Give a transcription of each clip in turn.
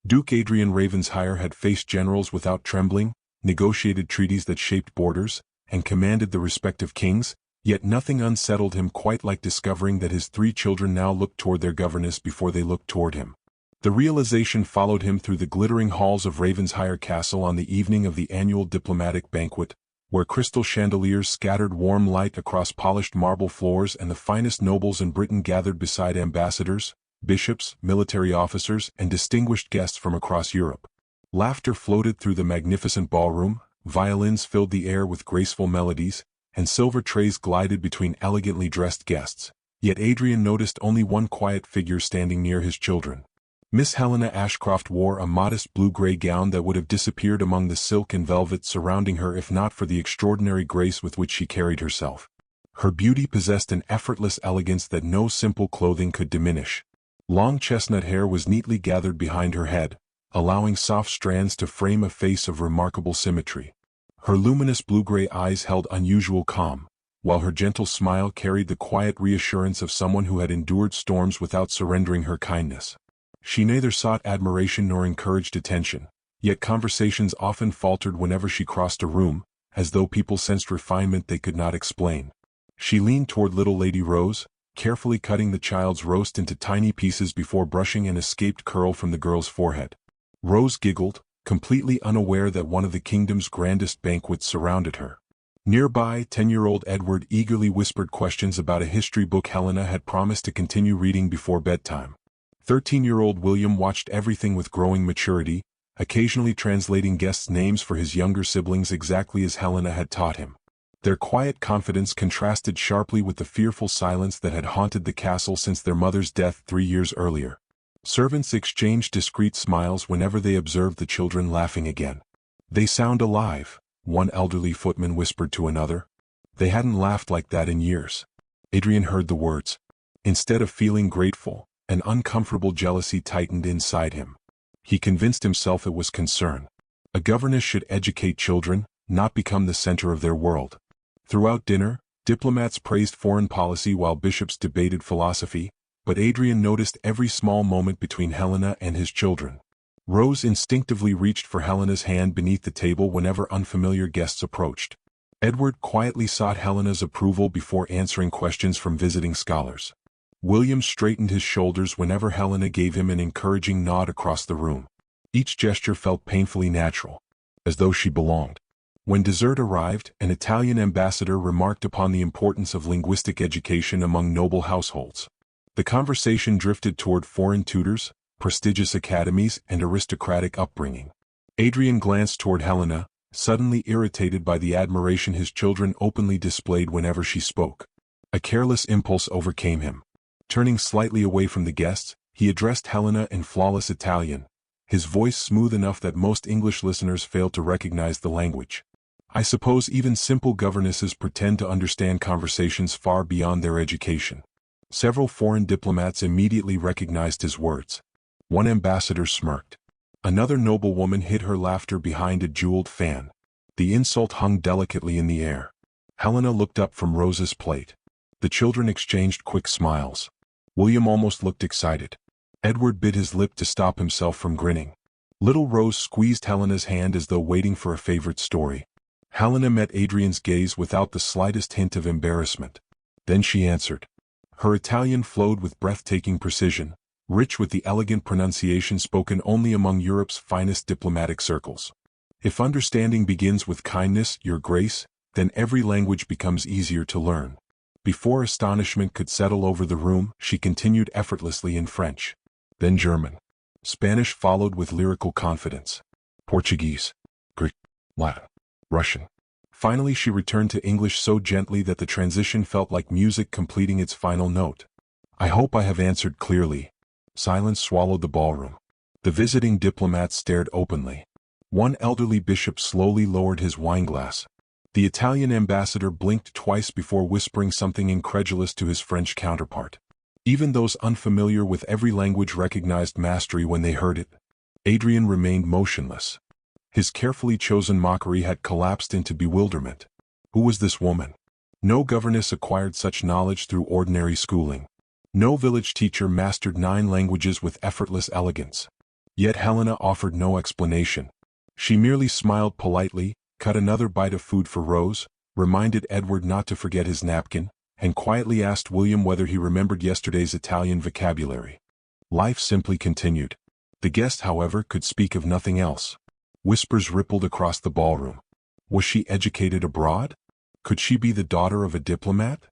Duke Adrian Ravenshire had faced generals without trembling, negotiated treaties that shaped borders, and commanded the respect of kings, yet nothing unsettled him quite like discovering that his 3 children now looked toward their governess before they looked toward him. The realization followed him through the glittering halls of Ravenshire Castle on the evening of the annual diplomatic banquet, where crystal chandeliers scattered warm light across polished marble floors and the finest nobles in Britain gathered beside ambassadors, bishops, military officers, and distinguished guests from across Europe. Laughter floated through the magnificent ballroom, violins filled the air with graceful melodies, and silver trays glided between elegantly dressed guests. Yet Adrian noticed only one quiet figure standing near his children. Miss Helena Ashcroft wore a modest blue-gray gown that would have disappeared among the silk and velvet surrounding her if not for the extraordinary grace with which she carried herself. Her beauty possessed an effortless elegance that no simple clothing could diminish. Long chestnut hair was neatly gathered behind her head, allowing soft strands to frame a face of remarkable symmetry. Her luminous blue-gray eyes held unusual calm, while her gentle smile carried the quiet reassurance of someone who had endured storms without surrendering her kindness. She neither sought admiration nor encouraged attention, yet conversations often faltered whenever she crossed a room, as though people sensed refinement they could not explain. She leaned toward little Lady Rose, carefully cutting the child's roast into tiny pieces before brushing an escaped curl from the girl's forehead. Rose giggled, completely unaware that one of the kingdom's grandest banquets surrounded her. Nearby, 10-year-old Edward eagerly whispered questions about a history book Helena had promised to continue reading before bedtime. 13-year-old William watched everything with growing maturity, occasionally translating guests' names for his younger siblings exactly as Helena had taught him. Their quiet confidence contrasted sharply with the fearful silence that had haunted the castle since their mother's death 3 years earlier. Servants exchanged discreet smiles whenever they observed the children laughing again. "They sound alive," one elderly footman whispered to another. They hadn't laughed like that in years. Adrian heard the words. Instead of feeling grateful, an uncomfortable jealousy tightened inside him. He convinced himself it was concern. A governess should educate children, not become the center of their world. Throughout dinner, diplomats praised foreign policy while bishops debated philosophy, but Adrian noticed every small moment between Helena and his children. Rose instinctively reached for Helena's hand beneath the table whenever unfamiliar guests approached. Edward quietly sought Helena's approval before answering questions from visiting scholars. William straightened his shoulders whenever Helena gave him an encouraging nod across the room. Each gesture felt painfully natural, as though she belonged. When dessert arrived, an Italian ambassador remarked upon the importance of linguistic education among noble households. The conversation drifted toward foreign tutors, prestigious academies, and aristocratic upbringing. Adrian glanced toward Helena, suddenly irritated by the admiration his children openly displayed whenever she spoke. A careless impulse overcame him. Turning slightly away from the guests, he addressed Helena in flawless Italian, his voice smooth enough that most English listeners failed to recognize the language. I suppose even simple governesses pretend to understand conversations far beyond their education. Several foreign diplomats immediately recognized his words. One ambassador smirked. Another noblewoman hid her laughter behind a jeweled fan. The insult hung delicately in the air. Helena looked up from Rose's plate. The children exchanged quick smiles. William almost looked excited. Edward bit his lip to stop himself from grinning. Little Rose squeezed Helena's hand as though waiting for a favorite story. Helena met Adrian's gaze without the slightest hint of embarrassment. Then she answered. Her Italian flowed with breathtaking precision, rich with the elegant pronunciation spoken only among Europe's finest diplomatic circles. If understanding begins with kindness, your grace, then every language becomes easier to learn. Before astonishment could settle over the room, she continued effortlessly in French. Then German. Spanish followed with lyrical confidence. Portuguese. Greek. Latin. Russian. Finally she returned to English so gently that the transition felt like music completing its final note. I hope I have answered clearly. Silence swallowed the ballroom. The visiting diplomats stared openly. One elderly bishop slowly lowered his wineglass. The Italian ambassador blinked twice before whispering something incredulous to his French counterpart. Even those unfamiliar with every language recognized mastery when they heard it. Adrian remained motionless. His carefully chosen mockery had collapsed into bewilderment. Who was this woman? No governess acquired such knowledge through ordinary schooling. No village teacher mastered 9 languages with effortless elegance. Yet Helena offered no explanation. She merely smiled politely, cut another bite of food for Rose, reminded Edward not to forget his napkin, and quietly asked William whether he remembered yesterday's Italian vocabulary. Life simply continued. The guest, however, could speak of nothing else. Whispers rippled across the ballroom. Was she educated abroad? Could she be the daughter of a diplomat?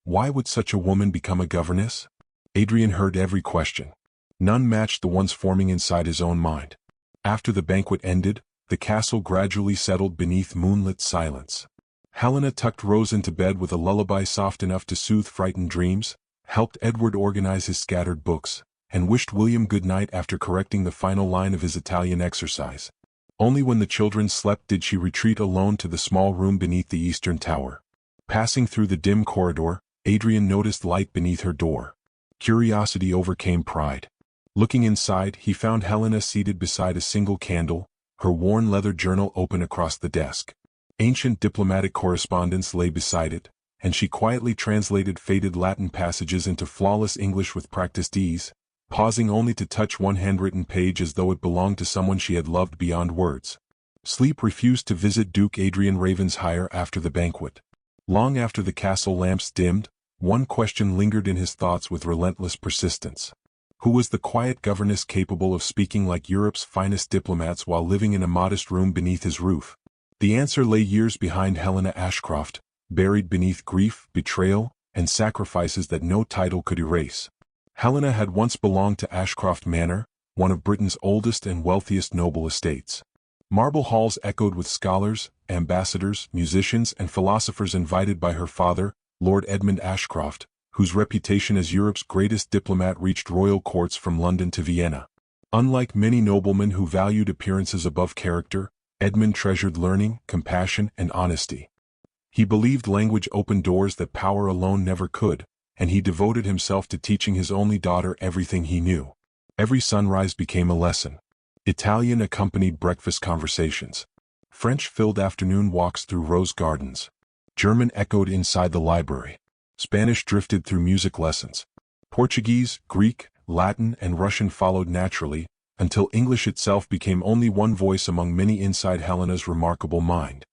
Why would such a woman become a governess? Adrian heard every question. None matched the ones forming inside his own mind. After the banquet ended, the castle gradually settled beneath moonlit silence. Helena tucked Rose into bed with a lullaby soft enough to soothe frightened dreams, helped Edward organize his scattered books, and wished William good night after correcting the final line of his Italian exercise. Only when the children slept did she retreat alone to the small room beneath the eastern tower. Passing through the dim corridor, Adrian noticed light beneath her door. Curiosity overcame pride. Looking inside, he found Helena seated beside a single candle, her worn leather journal open across the desk. Ancient diplomatic correspondence lay beside it, and she quietly translated faded Latin passages into flawless English with practiced ease, pausing only to touch one handwritten page as though it belonged to someone she had loved beyond words. Sleep refused to visit Duke Adrian Ravenshire after the banquet. Long after the castle lamps dimmed, one question lingered in his thoughts with relentless persistence. Who was the quiet governess capable of speaking like Europe's finest diplomats while living in a modest room beneath his roof? The answer lay years behind Helena Ashcroft, buried beneath grief, betrayal, and sacrifices that no title could erase. Helena had once belonged to Ashcroft Manor, one of Britain's oldest and wealthiest noble estates. Marble halls echoed with scholars, ambassadors, musicians, and philosophers invited by her father, Lord Edmund Ashcroft, whose reputation as Europe's greatest diplomat reached royal courts from London to Vienna. Unlike many noblemen who valued appearances above character, Edmund treasured learning, compassion, and honesty. He believed language opened doors that power alone never could, and he devoted himself to teaching his only daughter everything he knew. Every sunrise became a lesson. Italian accompanied breakfast conversations. French filled afternoon walks through rose gardens. German echoed inside the library. Spanish drifted through music lessons. Portuguese, Greek, Latin, and Russian followed naturally, until English itself became only one voice among many inside Helena's remarkable mind.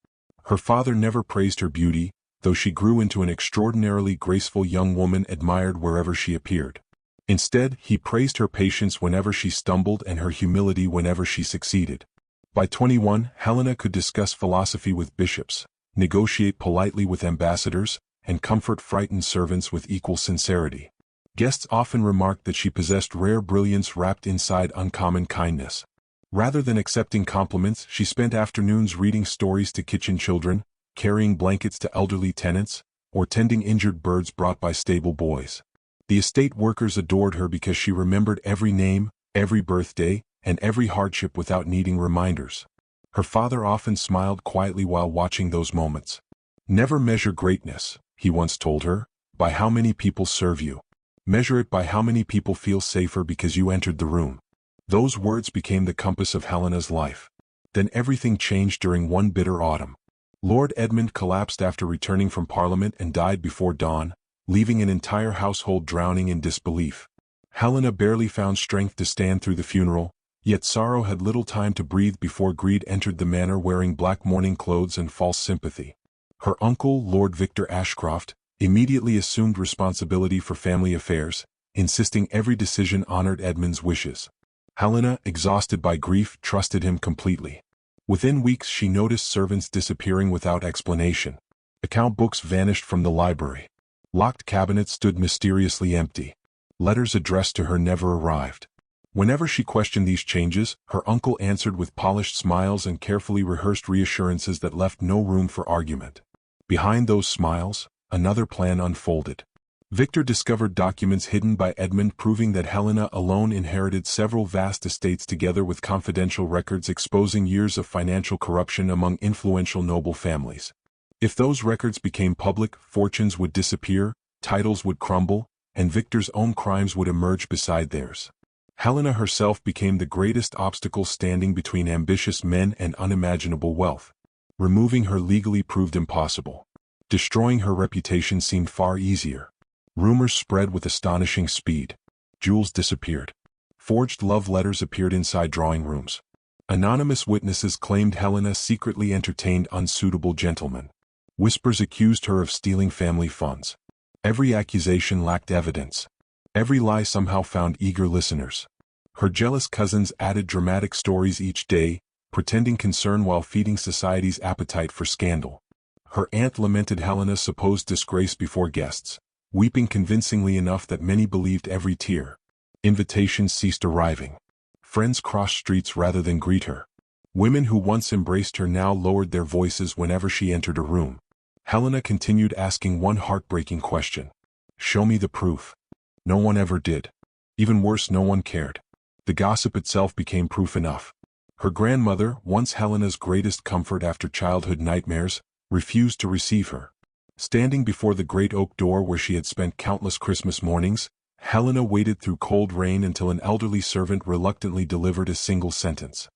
Her father never praised her beauty, though she grew into an extraordinarily graceful young woman admired wherever she appeared. Instead, he praised her patience whenever she stumbled and her humility whenever she succeeded. By 21, Helena could discuss philosophy with bishops, negotiate politely with ambassadors, and comfort frightened servants with equal sincerity. Guests often remarked that she possessed rare brilliance wrapped inside uncommon kindness. Rather than accepting compliments, she spent afternoons reading stories to kitchen children, carrying blankets to elderly tenants, or tending injured birds brought by stable boys. The estate workers adored her because she remembered every name, every birthday, and every hardship without needing reminders. Her father often smiled quietly while watching those moments. "Never measure greatness," he once told her, "by how many people serve you. Measure it by how many people feel safer because you entered the room." Those words became the compass of Helena's life. Then everything changed during one bitter autumn. Lord Edmund collapsed after returning from Parliament and died before dawn, leaving an entire household drowning in disbelief. Helena barely found strength to stand through the funeral, yet sorrow had little time to breathe before greed entered the manor wearing black mourning clothes and false sympathy. Her uncle, Lord Victor Ashcroft, immediately assumed responsibility for family affairs, insisting every decision honored Edmund's wishes. Helena, exhausted by grief, trusted him completely. Within weeks she noticed servants disappearing without explanation. Account books vanished from the library. Locked cabinets stood mysteriously empty. Letters addressed to her never arrived. Whenever she questioned these changes, her uncle answered with polished smiles and carefully rehearsed reassurances that left no room for argument. Behind those smiles, another plan unfolded. Victor discovered documents hidden by Edmund proving that Helena alone inherited several vast estates together with confidential records exposing years of financial corruption among influential noble families. If those records became public, fortunes would disappear, titles would crumble, and Victor's own crimes would emerge beside theirs. Helena herself became the greatest obstacle standing between ambitious men and unimaginable wealth. Removing her legally proved impossible. Destroying her reputation seemed far easier. Rumors spread with astonishing speed. Jewels disappeared. Forged love letters appeared inside drawing rooms. Anonymous witnesses claimed Helena secretly entertained unsuitable gentlemen. Whispers accused her of stealing family funds. Every accusation lacked evidence. Every lie somehow found eager listeners. Her jealous cousins added dramatic stories each day, pretending concern while feeding society's appetite for scandal. Her aunt lamented Helena's supposed disgrace before guests, weeping convincingly enough that many believed every tear. Invitations ceased arriving. Friends crossed streets rather than greet her. Women who once embraced her now lowered their voices whenever she entered a room. Helena continued asking one heartbreaking question. "Show me the proof." No one ever did. Even worse, no one cared. The gossip itself became proof enough. Her grandmother, once Helena's greatest comfort after childhood nightmares, refused to receive her. Standing before the great oak door where she had spent countless Christmas mornings, Helena waited through cold rain until an elderly servant reluctantly delivered a single sentence.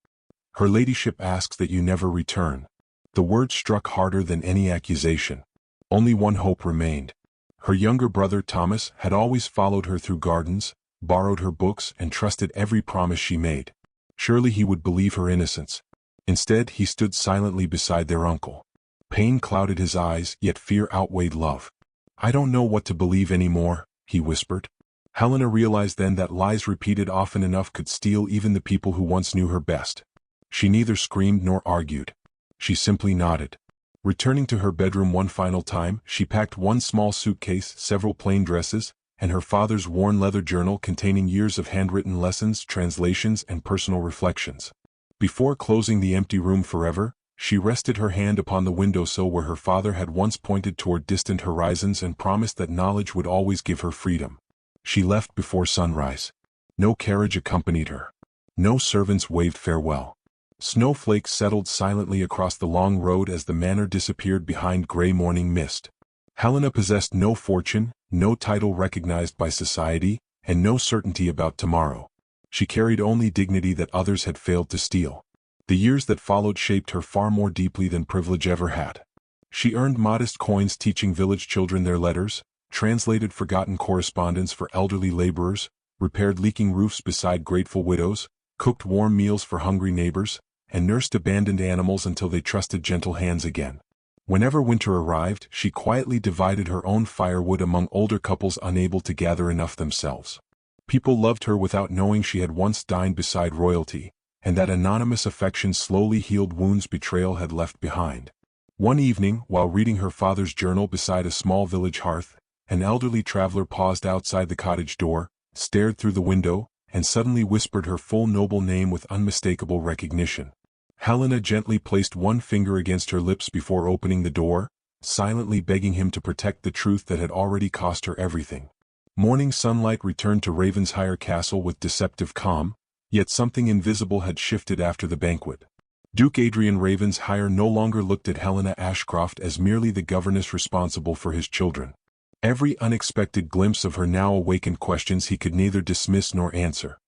"Her ladyship asks that you never return." The word struck harder than any accusation. Only one hope remained. Her younger brother Thomas had always followed her through gardens, borrowed her books, and trusted every promise she made. Surely he would believe her innocence. Instead, he stood silently beside their uncle. Pain clouded his eyes, yet fear outweighed love. "I don't know what to believe anymore," he whispered. Helena realized then that lies repeated often enough could steal even the people who once knew her best. She neither screamed nor argued. She simply nodded. Returning to her bedroom one final time, she packed one small suitcase, several plain dresses, and her father's worn leather journal containing years of handwritten lessons, translations, and personal reflections. Before closing the empty room forever, she rested her hand upon the windowsill where her father had once pointed toward distant horizons and promised that knowledge would always give her freedom. She left before sunrise. No carriage accompanied her. No servants waved farewell. Snowflakes settled silently across the long road as the manor disappeared behind gray morning mist. Helena possessed no fortune, no title recognized by society, and no certainty about tomorrow. She carried only dignity that others had failed to steal. The years that followed shaped her far more deeply than privilege ever had. She earned modest coins teaching village children their letters, translated forgotten correspondence for elderly laborers, repaired leaking roofs beside grateful widows, cooked warm meals for hungry neighbors, and nursed abandoned animals until they trusted gentle hands again. Whenever winter arrived, she quietly divided her own firewood among older couples unable to gather enough themselves. People loved her without knowing she had once dined beside royalty, and that anonymous affection slowly healed wounds betrayal had left behind. One evening, while reading her father's journal beside a small village hearth, an elderly traveler paused outside the cottage door, stared through the window, and suddenly whispered her full noble name with unmistakable recognition. Helena gently placed one finger against her lips before opening the door, silently begging him to protect the truth that had already cost her everything. Morning sunlight returned to Ravenshire Castle with deceptive calm, yet something invisible had shifted after the banquet. Duke Adrian Ravenshire no longer looked at Helena Ashcroft as merely the governess responsible for his children. Every unexpected glimpse of her now awakened questions he could neither dismiss nor answer.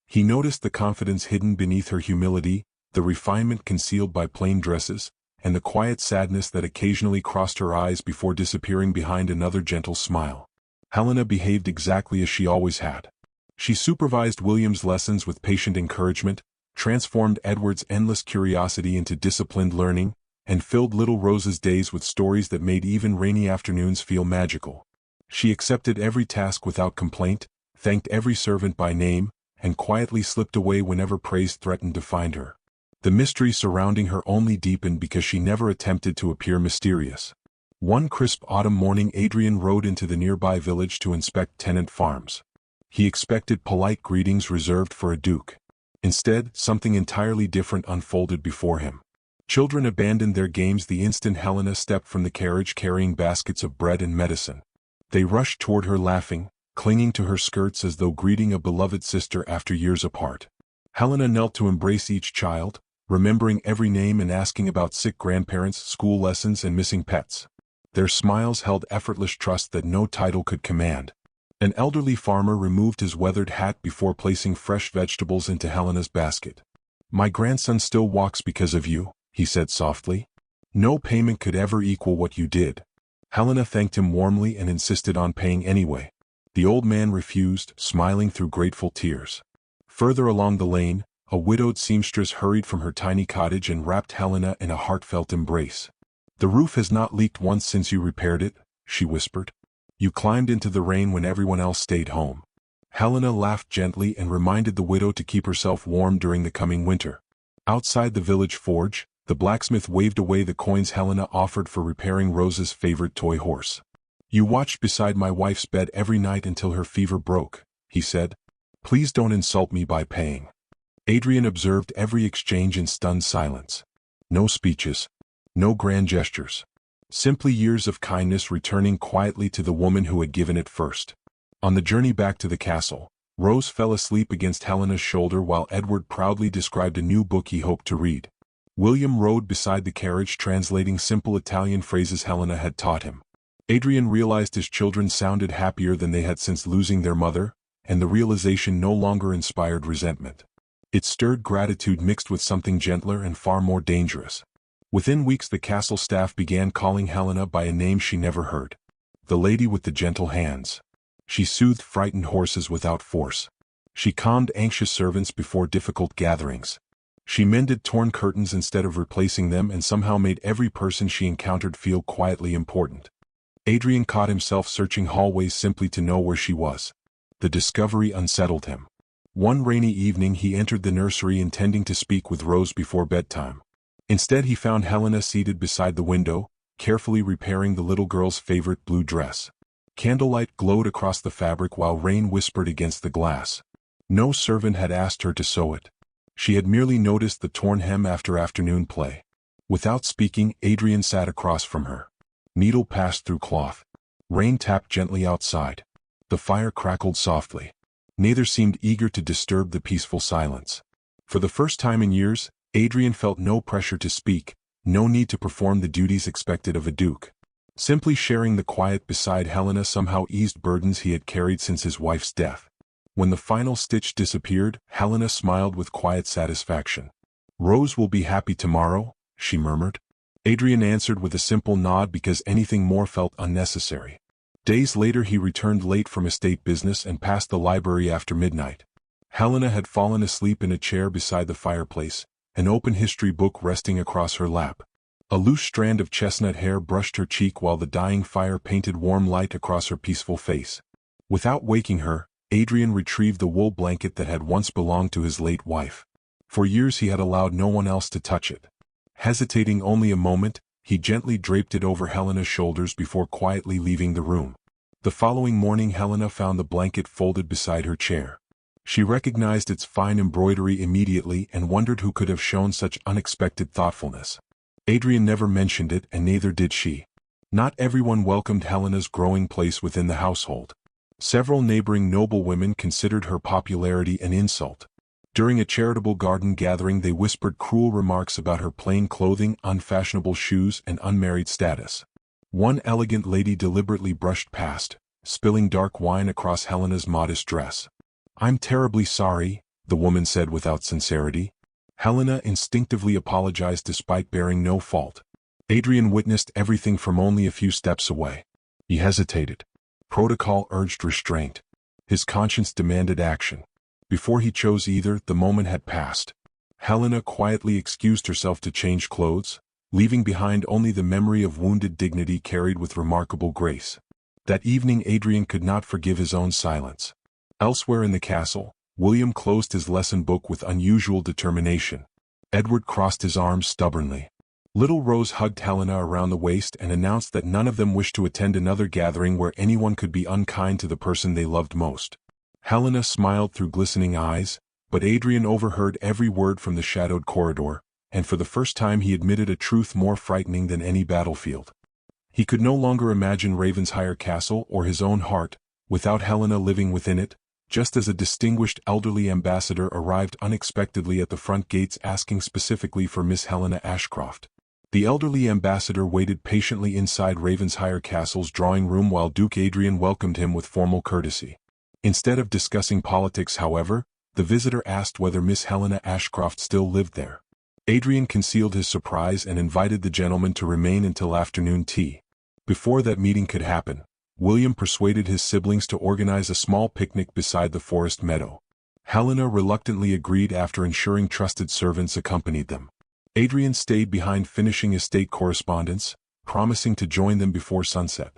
He noticed the confidence hidden beneath her humility, the refinement concealed by plain dresses, and the quiet sadness that occasionally crossed her eyes before disappearing behind another gentle smile. Helena behaved exactly as she always had. She supervised William's lessons with patient encouragement, transformed Edward's endless curiosity into disciplined learning, and filled little Rose's days with stories that made even rainy afternoons feel magical. She accepted every task without complaint, thanked every servant by name, and quietly slipped away whenever praise threatened to find her. The mystery surrounding her only deepened because she never attempted to appear mysterious. One crisp autumn morning Adrian rode into the nearby village to inspect tenant farms. He expected polite greetings reserved for a duke. Instead, something entirely different unfolded before him. Children abandoned their games the instant Helena stepped from the carriage carrying baskets of bread and medicine. They rushed toward her laughing, clinging to her skirts as though greeting a beloved sister after years apart. Helena knelt to embrace each child, remembering every name and asking about sick grandparents, school lessons, and missing pets. Their smiles held effortless trust that no title could command. An elderly farmer removed his weathered hat before placing fresh vegetables into Helena's basket. "My grandson still walks because of you," he said softly. "No payment could ever equal what you did." Helena thanked him warmly and insisted on paying anyway. The old man refused, smiling through grateful tears. Further along the lane, a widowed seamstress hurried from her tiny cottage and wrapped Helena in a heartfelt embrace. "The roof has not leaked once since you repaired it," she whispered. "You climbed into the rain when everyone else stayed home." Helena laughed gently and reminded the widow to keep herself warm during the coming winter. Outside the village forge, the blacksmith waved away the coins Helena offered for repairing Rose's favorite toy horse. "You watched beside my wife's bed every night until her fever broke," he said. "Please don't insult me by paying." Adrian observed every exchange in stunned silence. No speeches. No grand gestures. Simply years of kindness returning quietly to the woman who had given it first. On the journey back to the castle, Rose fell asleep against Helena's shoulder while Edward proudly described a new book he hoped to read. William rode beside the carriage translating simple Italian phrases Helena had taught him. Adrian realized his children sounded happier than they had since losing their mother, and the realization no longer inspired resentment. It stirred gratitude mixed with something gentler and far more dangerous. Within weeks the castle staff began calling Helena by a name she never heard. The lady with the gentle hands. She soothed frightened horses without force. She calmed anxious servants before difficult gatherings. She mended torn curtains instead of replacing them and somehow made every person she encountered feel quietly important. Adrian caught himself searching hallways simply to know where she was. The discovery unsettled him. One rainy evening he entered the nursery intending to speak with Rose before bedtime. Instead he found Helena seated beside the window, carefully repairing the little girl's favorite blue dress. Candlelight glowed across the fabric while rain whispered against the glass. No servant had asked her to sew it. She had merely noticed the torn hem after afternoon play. Without speaking, Adrian sat across from her. Needle passed through cloth. Rain tapped gently outside. The fire crackled softly. Neither seemed eager to disturb the peaceful silence. For the first time in years, Adrian felt no pressure to speak, no need to perform the duties expected of a duke. Simply sharing the quiet beside Helena somehow eased burdens he had carried since his wife's death. When the final stitch disappeared, Helena smiled with quiet satisfaction. "Rose will be happy tomorrow," she murmured. Adrian answered with a simple nod because anything more felt unnecessary. Days later he returned late from estate business and passed the library after midnight. Helena had fallen asleep in a chair beside the fireplace, an open history book resting across her lap. A loose strand of chestnut hair brushed her cheek while the dying fire painted warm light across her peaceful face. Without waking her, Adrian retrieved the wool blanket that had once belonged to his late wife. For years he had allowed no one else to touch it. Hesitating only a moment, he gently draped it over Helena's shoulders before quietly leaving the room. The following morning Helena found the blanket folded beside her chair. She recognized its fine embroidery immediately and wondered who could have shown such unexpected thoughtfulness. Adrian never mentioned it and neither did she. Not everyone welcomed Helena's growing place within the household. Several neighboring noblewomen considered her popularity an insult. During a charitable garden gathering they whispered cruel remarks about her plain clothing, unfashionable shoes, and unmarried status. One elegant lady deliberately brushed past, spilling dark wine across Helena's modest dress. "I'm terribly sorry," the woman said without sincerity. Helena instinctively apologized despite bearing no fault. Adrian witnessed everything from only a few steps away. He hesitated. Protocol urged restraint. His conscience demanded action. Before he chose either, the moment had passed. Helena quietly excused herself to change clothes, leaving behind only the memory of wounded dignity carried with remarkable grace. That evening Adrian could not forgive his own silence. Elsewhere in the castle, William closed his lesson book with unusual determination. Edward crossed his arms stubbornly. Little Rose hugged Helena around the waist and announced that none of them wished to attend another gathering where anyone could be unkind to the person they loved most. Helena smiled through glistening eyes, but Adrian overheard every word from the shadowed corridor, and for the first time he admitted a truth more frightening than any battlefield. He could no longer imagine Ravenshire Castle or his own heart, without Helena living within it. Just as a distinguished elderly ambassador arrived unexpectedly at the front gates asking specifically for Miss Helena Ashcroft. The elderly ambassador waited patiently inside Ravenshire Castle's drawing room while Duke Adrian welcomed him with formal courtesy. Instead of discussing politics, however, the visitor asked whether Miss Helena Ashcroft still lived there. Adrian concealed his surprise and invited the gentleman to remain until afternoon tea. Before that meeting could happen, William persuaded his siblings to organize a small picnic beside the forest meadow. Helena reluctantly agreed after ensuring trusted servants accompanied them. Adrian stayed behind finishing estate correspondence, promising to join them before sunset.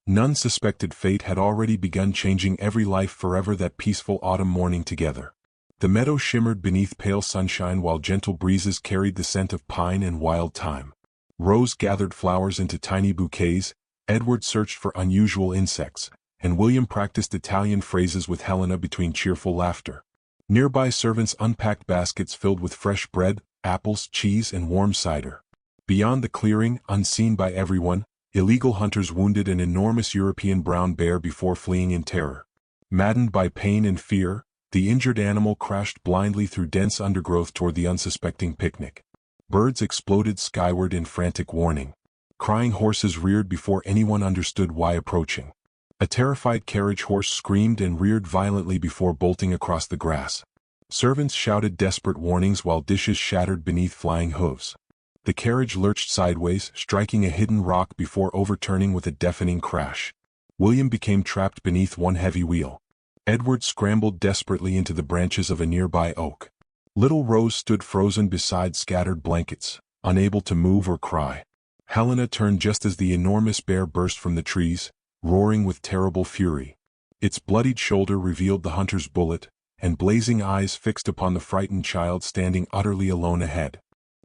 None suspected fate had already begun changing every life forever that peaceful autumn morning together. The meadow shimmered beneath pale sunshine while gentle breezes carried the scent of pine and wild thyme. Rose gathered flowers into tiny bouquets, Edward searched for unusual insects, and William practiced Italian phrases with Helena between cheerful laughter. Nearby servants unpacked baskets filled with fresh bread, apples, cheese, and warm cider. Beyond the clearing, unseen by everyone, illegal hunters wounded an enormous European brown bear before fleeing in terror. Maddened by pain and fear, the injured animal crashed blindly through dense undergrowth toward the unsuspecting picnic. Birds exploded skyward in frantic warning. Crying horses reared before anyone understood why approaching. A terrified carriage horse screamed and reared violently before bolting across the grass. Servants shouted desperate warnings while dishes shattered beneath flying hooves. The carriage lurched sideways, striking a hidden rock before overturning with a deafening crash. William became trapped beneath one heavy wheel. Edward scrambled desperately into the branches of a nearby oak. Little Rose stood frozen beside scattered blankets, unable to move or cry. Helena turned just as the enormous bear burst from the trees, roaring with terrible fury. Its bloodied shoulder revealed the hunter's bullet, and blazing eyes fixed upon the frightened child standing utterly alone ahead.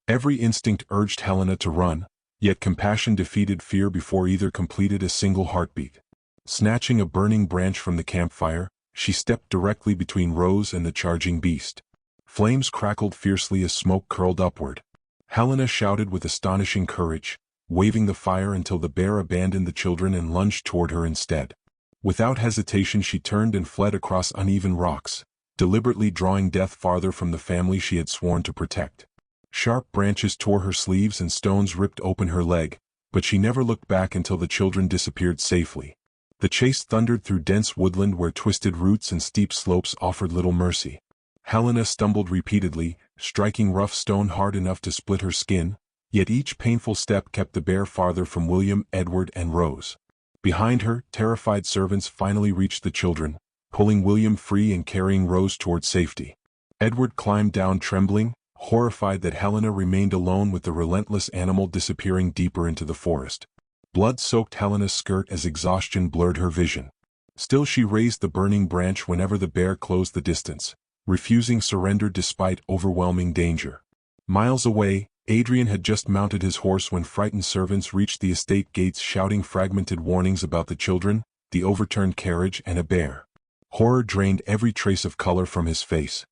Every instinct urged Helena to run, yet compassion defeated fear before either completed a single heartbeat. Snatching a burning branch from the campfire, she stepped directly between Rose and the charging beast. Flames crackled fiercely as smoke curled upward. Helena shouted with astonishing courage, waving the fire until the bear abandoned the children and lunged toward her instead. Without hesitation she turned and fled across uneven rocks, deliberately drawing death farther from the family she had sworn to protect. Sharp branches tore her sleeves and stones ripped open her leg, but she never looked back until the children disappeared safely. The chase thundered through dense woodland where twisted roots and steep slopes offered little mercy. Helena stumbled repeatedly, striking rough stone hard enough to split her skin, yet each painful step kept the bear farther from William, Edward, and Rose. Behind her, terrified servants finally reached the children, pulling William free and carrying Rose toward safety. Edward climbed down trembling, horrified that Helena remained alone with the relentless animal disappearing deeper into the forest. Blood soaked Helena's skirt as exhaustion blurred her vision. Still she raised the burning branch whenever the bear closed the distance, refusing surrender despite overwhelming danger. Miles away, Adrian had just mounted his horse when frightened servants reached the estate gates shouting fragmented warnings about the children, the overturned carriage, and a bear. Horror drained every trace of color from his face.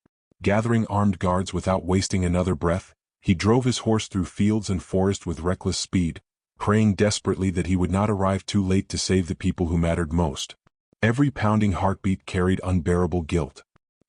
Gathering armed guards without wasting another breath, he drove his horse through fields and forest with reckless speed, praying desperately that he would not arrive too late to save the people who mattered most. Every pounding heartbeat carried unbearable guilt.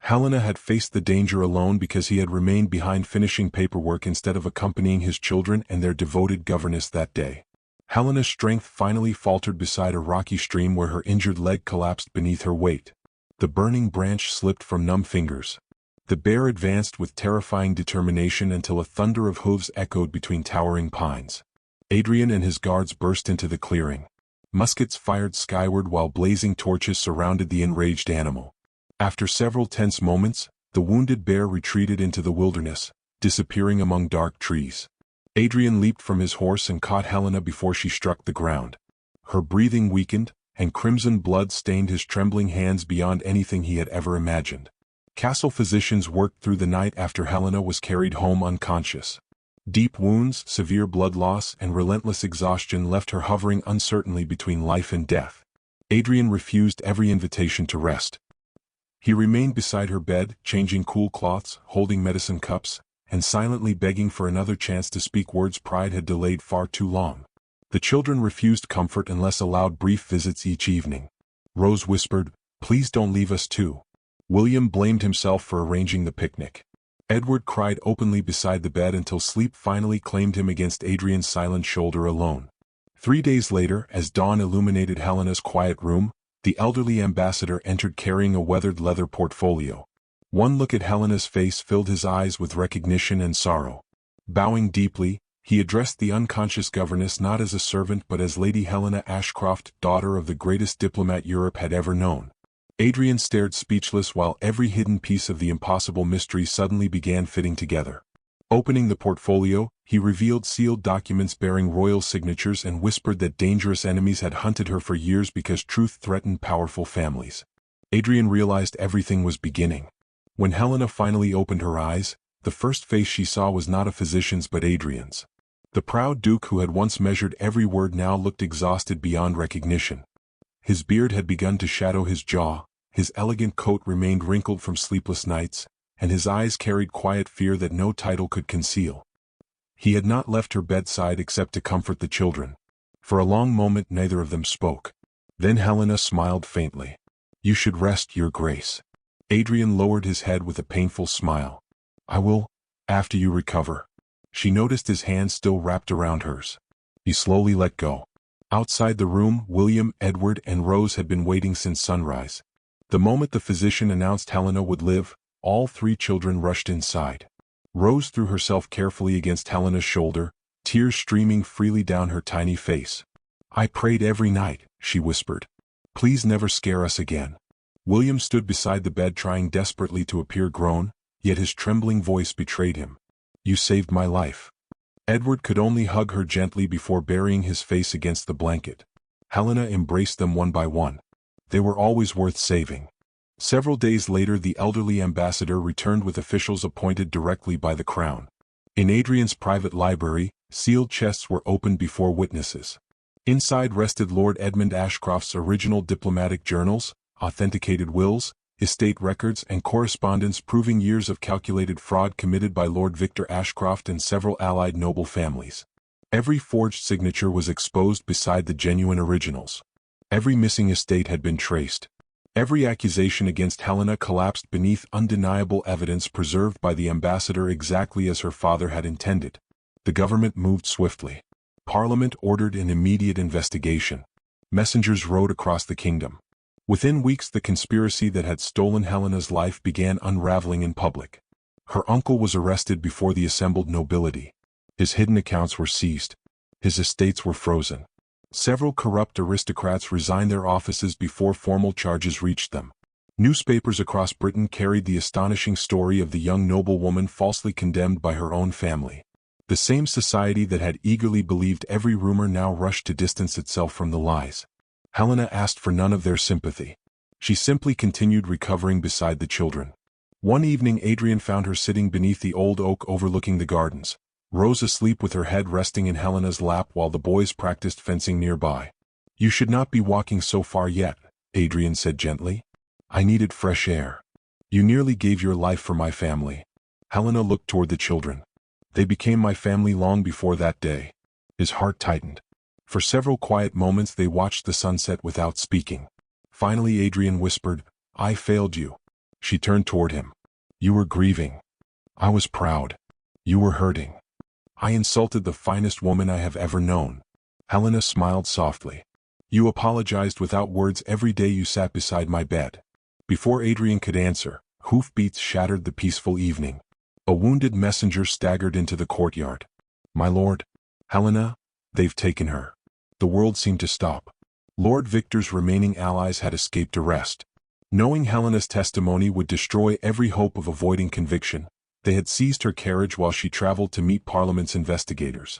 Helena had faced the danger alone because he had remained behind finishing paperwork instead of accompanying his children and their devoted governess that day. Helena's strength finally faltered beside a rocky stream where her injured leg collapsed beneath her weight. The burning branch slipped from numb fingers. The bear advanced with terrifying determination until a thunder of hooves echoed between towering pines. Adrian and his guards burst into the clearing. Muskets fired skyward while blazing torches surrounded the enraged animal. After several tense moments, the wounded bear retreated into the wilderness, disappearing among dark trees. Adrian leaped from his horse and caught Helena before she struck the ground. Her breathing weakened, and crimson blood stained his trembling hands beyond anything he had ever imagined. Castle physicians worked through the night after Helena was carried home unconscious. Deep wounds, severe blood loss, and relentless exhaustion left her hovering uncertainly between life and death. Adrian refused every invitation to rest. He remained beside her bed, changing cool cloths, holding medicine cups, and silently begging for another chance to speak words pride had delayed far too long. The children refused comfort unless allowed brief visits each evening. Rose whispered, "Please don't leave us too." William blamed himself for arranging the picnic. Edward cried openly beside the bed until sleep finally claimed him against Adrian's silent shoulder alone. 3 days later, as dawn illuminated Helena's quiet room, the elderly ambassador entered carrying a weathered leather portfolio. One look at Helena's face filled his eyes with recognition and sorrow. Bowing deeply, he addressed the unconscious governess not as a servant but as Lady Helena Ashcroft, daughter of the greatest diplomat Europe had ever known. Adrian stared speechless while every hidden piece of the impossible mystery suddenly began fitting together. Opening the portfolio, he revealed sealed documents bearing royal signatures and whispered that dangerous enemies had hunted her for years because truth threatened powerful families. Adrian realized everything was beginning. When Helena finally opened her eyes, the first face she saw was not a physician's but Adrian's. The proud duke who had once measured every word now looked exhausted beyond recognition. His beard had begun to shadow his jaw, his elegant coat remained wrinkled from sleepless nights, and his eyes carried quiet fear that no title could conceal. He had not left her bedside except to comfort the children. For a long moment neither of them spoke. Then Helena smiled faintly. "You should rest, your grace." Adrian lowered his head with a painful smile. "I will, after you recover." She noticed his hand still wrapped around hers. He slowly let go. Outside the room, William, Edward, and Rose had been waiting since sunrise. The moment the physician announced Helena would live, all three children rushed inside. Rose threw herself carefully against Helena's shoulder, tears streaming freely down her tiny face. "I prayed every night," she whispered. "Please never scare us again." William stood beside the bed trying desperately to appear grown, yet his trembling voice betrayed him. "You saved my life." Edward could only hug her gently before burying his face against the blanket. Helena embraced them one by one. They were always worth saving. Several days later the elderly ambassador returned with officials appointed directly by the crown. In Adrian's private library, sealed chests were opened before witnesses. Inside rested Lord Edmund Ashcroft's original diplomatic journals, authenticated wills, estate records and correspondence proving years of calculated fraud committed by Lord Victor Ashcroft and several allied noble families. Every forged signature was exposed beside the genuine originals. Every missing estate had been traced. Every accusation against Helena collapsed beneath undeniable evidence preserved by the ambassador exactly as her father had intended. The government moved swiftly. Parliament ordered an immediate investigation. Messengers rode across the kingdom. Within weeks the conspiracy that had stolen Helena's life began unraveling in public. Her uncle was arrested before the assembled nobility. His hidden accounts were seized. His estates were frozen. Several corrupt aristocrats resigned their offices before formal charges reached them. Newspapers across Britain carried the astonishing story of the young noblewoman falsely condemned by her own family. The same society that had eagerly believed every rumor now rushed to distance itself from the lies. Helena asked for none of their sympathy. She simply continued recovering beside the children. One evening Adrian found her sitting beneath the old oak overlooking the gardens. Rose asleep with her head resting in Helena's lap while the boys practiced fencing nearby. "You should not be walking so far yet," Adrian said gently. "I needed fresh air. You nearly gave your life for my family." Helena looked toward the children. "They became my family long before that day." His heart tightened. For several quiet moments they watched the sunset without speaking. Finally Adrian whispered, "I failed you." She turned toward him. "You were grieving. I was proud. You were hurting. I insulted the finest woman I have ever known." Helena smiled softly. "You apologized without words every day you sat beside my bed." Before Adrian could answer, hoofbeats shattered the peaceful evening. A wounded messenger staggered into the courtyard. "My lord." "Helena, they've taken her." The world seemed to stop. Lord Victor's remaining allies had escaped arrest. Knowing Helena's testimony would destroy every hope of avoiding conviction, they had seized her carriage while she traveled to meet Parliament's investigators.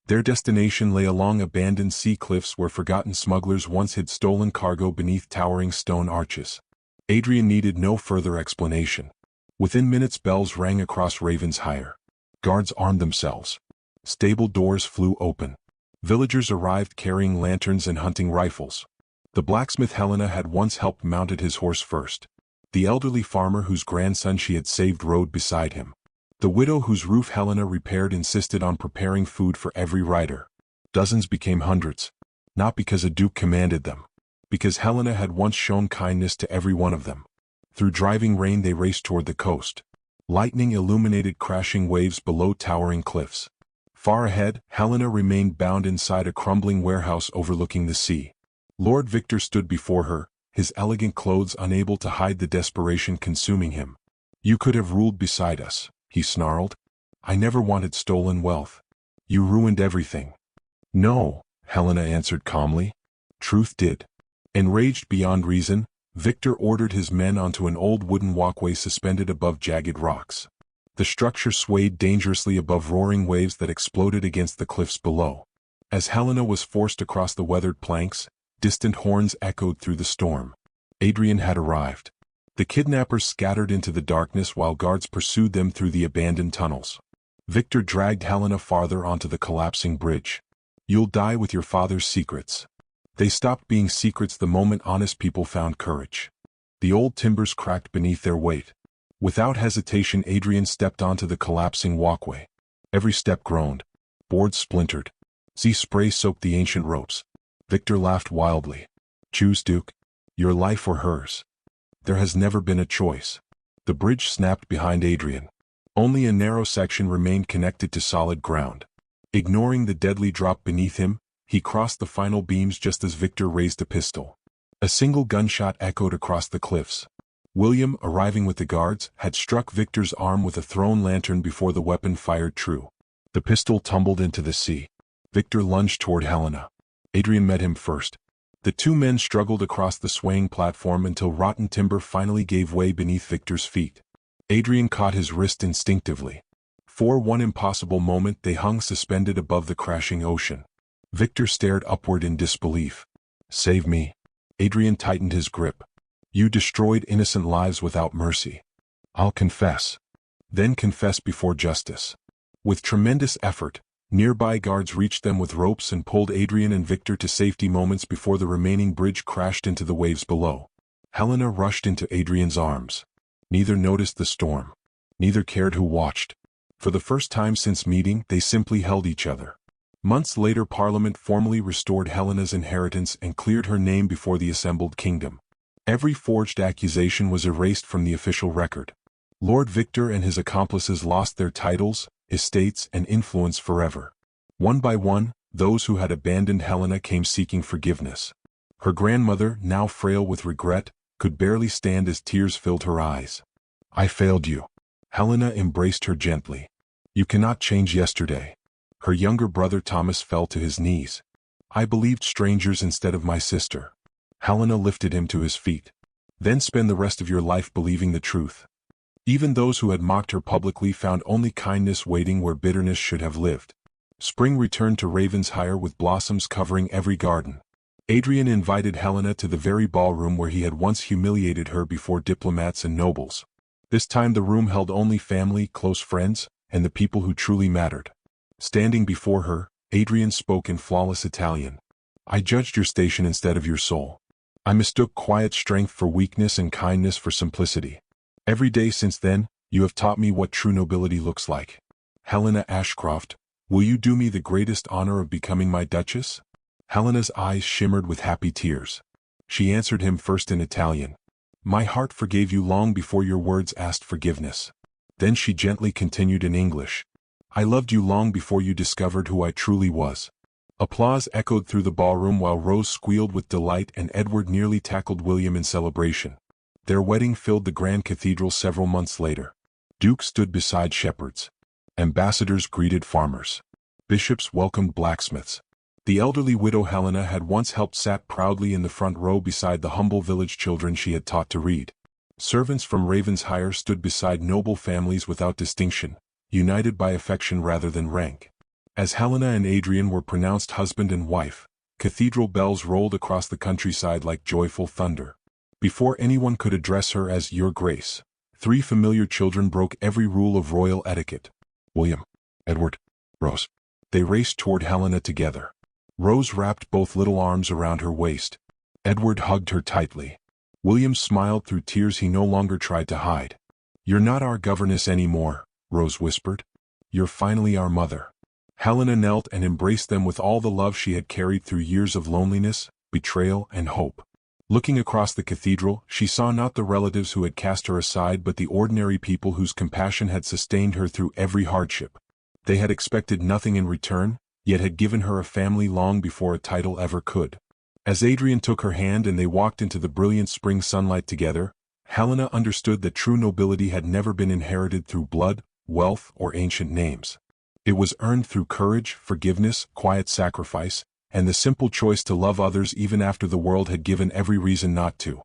Their destination lay along abandoned sea cliffs where forgotten smugglers once hid stolen cargo beneath towering stone arches. Adrian needed no further explanation. Within minutes bells rang across Ravenshire. Guards armed themselves. Stable doors flew open. Villagers arrived carrying lanterns and hunting rifles. The blacksmith Helena had once helped mounted his horse first. The elderly farmer whose grandson she had saved rode beside him. The widow whose roof Helena repaired insisted on preparing food for every rider. Dozens became hundreds. Not because a duke commanded them. Because Helena had once shown kindness to every one of them. Through driving rain they raced toward the coast. Lightning illuminated crashing waves below towering cliffs. Far ahead, Helena remained bound inside a crumbling warehouse overlooking the sea. Lord Victor stood before her, his elegant clothes unable to hide the desperation consuming him. "You could have ruled beside us," he snarled. "I never wanted stolen wealth. You ruined everything." "No," Helena answered calmly. "Truth did." Enraged beyond reason, Victor ordered his men onto an old wooden walkway suspended above jagged rocks. The structure swayed dangerously above roaring waves that exploded against the cliffs below. As Helena was forced across the weathered planks, distant horns echoed through the storm. Adrian had arrived. The kidnappers scattered into the darkness while guards pursued them through the abandoned tunnels. Victor dragged Helena farther onto the collapsing bridge. "You'll die with your father's secrets." They stopped being secrets the moment honest people found courage. The old timbers cracked beneath their weight. Without hesitation, Adrian stepped onto the collapsing walkway. Every step groaned. Boards splintered. Sea spray soaked the ancient ropes. Victor laughed wildly. "Choose, Duke. Your life or hers. There has never been a choice." The bridge snapped behind Adrian. Only a narrow section remained connected to solid ground. Ignoring the deadly drop beneath him, he crossed the final beams just as Victor raised a pistol. A single gunshot echoed across the cliffs. William, arriving with the guards, had struck Victor's arm with a thrown lantern before the weapon fired true. The pistol tumbled into the sea. Victor lunged toward Helena. Adrian met him first. The two men struggled across the swaying platform until rotten timber finally gave way beneath Victor's feet. Adrian caught his wrist instinctively. For one impossible moment they hung suspended above the crashing ocean. Victor stared upward in disbelief. "Save me." Adrian tightened his grip. "You destroyed innocent lives without mercy." "I'll confess." "Then confess before justice." With tremendous effort, nearby guards reached them with ropes and pulled Adrian and Victor to safety moments before the remaining bridge crashed into the waves below. Helena rushed into Adrian's arms. Neither noticed the storm. Neither cared who watched. For the first time since meeting, they simply held each other. Months later, Parliament formally restored Helena's inheritance and cleared her name before the assembled kingdom. Every forged accusation was erased from the official record. Lord Victor and his accomplices lost their titles, estates, and influence forever. One by one, those who had abandoned Helena came seeking forgiveness. Her grandmother, now frail with regret, could barely stand as tears filled her eyes. "I failed you." Helena embraced her gently. "You cannot change yesterday." Her younger brother Thomas fell to his knees. "I believed strangers instead of my sister." Helena lifted him to his feet. "Then spend the rest of your life believing the truth." Even those who had mocked her publicly found only kindness waiting where bitterness should have lived. Spring returned to Ravenshire with blossoms covering every garden. Adrian invited Helena to the very ballroom where he had once humiliated her before diplomats and nobles. This time the room held only family, close friends, and the people who truly mattered. Standing before her, Adrian spoke in flawless Italian. "I judged your station instead of your soul. I mistook quiet strength for weakness and kindness for simplicity. Every day since then, you have taught me what true nobility looks like. Helena Ashcroft, will you do me the greatest honor of becoming my duchess?" Helena's eyes shimmered with happy tears. She answered him first in Italian. "My heart forgave you long before your words asked forgiveness." Then she gently continued in English. "I loved you long before you discovered who I truly was." Applause echoed through the ballroom while Rose squealed with delight and Edward nearly tackled William in celebration. Their wedding filled the grand cathedral several months later. Dukes stood beside shepherds. Ambassadors greeted farmers. Bishops welcomed blacksmiths. The elderly widow Helena had once helped sat proudly in the front row beside the humble village children she had taught to read. Servants from Ravenshire stood beside noble families without distinction, united by affection rather than rank. As Helena and Adrian were pronounced husband and wife, cathedral bells rolled across the countryside like joyful thunder. Before anyone could address her as "Your Grace," three familiar children broke every rule of royal etiquette. William, Edward, Rose. They raced toward Helena together. Rose wrapped both little arms around her waist. Edward hugged her tightly. William smiled through tears he no longer tried to hide. "You're not our governess anymore," Rose whispered. "You're finally our mother." Helena knelt and embraced them with all the love she had carried through years of loneliness, betrayal, and hope. Looking across the cathedral, she saw not the relatives who had cast her aside but the ordinary people whose compassion had sustained her through every hardship. They had expected nothing in return, yet had given her a family long before a title ever could. As Adrian took her hand and they walked into the brilliant spring sunlight together, Helena understood that true nobility had never been inherited through blood, wealth, or ancient names. It was earned through courage, forgiveness, quiet sacrifice, and the simple choice to love others even after the world had given every reason not to.